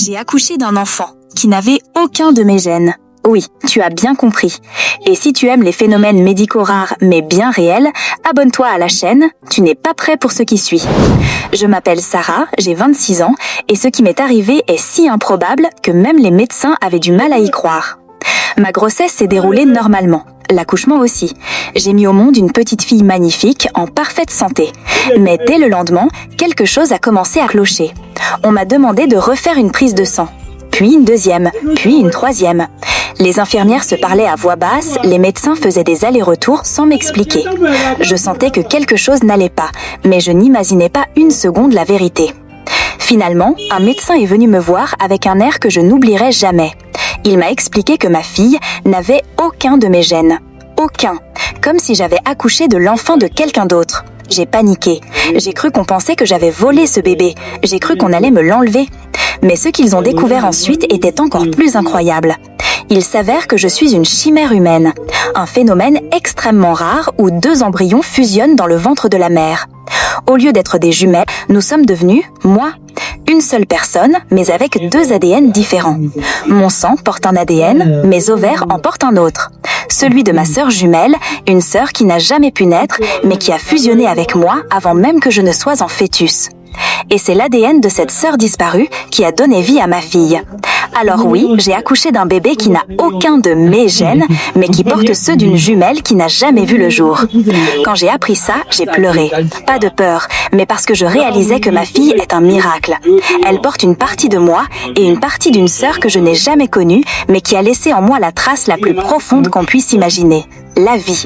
J'ai accouché d'un enfant qui n'avait aucun de mes gènes. Oui, tu as bien compris. Et si tu aimes les phénomènes médicaux rares mais bien réels, abonne-toi à la chaîne, tu n'es pas prêt pour ce qui suit. Je m'appelle Sarah, j'ai 26 ans et ce qui m'est arrivé est si improbable que même les médecins avaient du mal à y croire. Ma grossesse s'est déroulée normalement, l'accouchement aussi. J'ai mis au monde une petite fille magnifique, en parfaite santé. Mais dès le lendemain, quelque chose a commencé à clocher. On m'a demandé de refaire une prise de sang, puis une deuxième, puis une troisième. Les infirmières se parlaient à voix basse, les médecins faisaient des allers-retours sans m'expliquer. Je sentais que quelque chose n'allait pas, mais je n'imaginais pas une seconde la vérité. Finalement, un médecin est venu me voir avec un air que je n'oublierai jamais. Il m'a expliqué que ma fille n'avait aucun de mes gènes. Aucun. Comme si j'avais accouché de l'enfant de quelqu'un d'autre. J'ai paniqué. J'ai cru qu'on pensait que j'avais volé ce bébé. J'ai cru qu'on allait me l'enlever. Mais ce qu'ils ont découvert ensuite était encore plus incroyable. Il s'avère que je suis une chimère humaine. Un phénomène extrêmement rare où deux embryons fusionnent dans le ventre de la mère. Au lieu d'être des jumelles, nous sommes devenus, moi, une seule personne, mais avec deux ADN différents. Mon sang porte un ADN, mes ovaires en portent un autre. Celui de ma sœur jumelle, une sœur qui n'a jamais pu naître, mais qui a fusionné avec moi avant même que je ne sois en fœtus. Et c'est l'ADN de cette sœur disparue qui a donné vie à ma fille. Alors oui, j'ai accouché d'un bébé qui n'a aucun de mes gènes, mais qui porte ceux d'une jumelle qui n'a jamais vu le jour. Quand j'ai appris ça, j'ai pleuré. Pas de peur, mais parce que je réalisais que ma fille est un miracle. Elle porte une partie de moi et une partie d'une sœur que je n'ai jamais connue, mais qui a laissé en moi la trace la plus profonde qu'on puisse imaginer. La vie.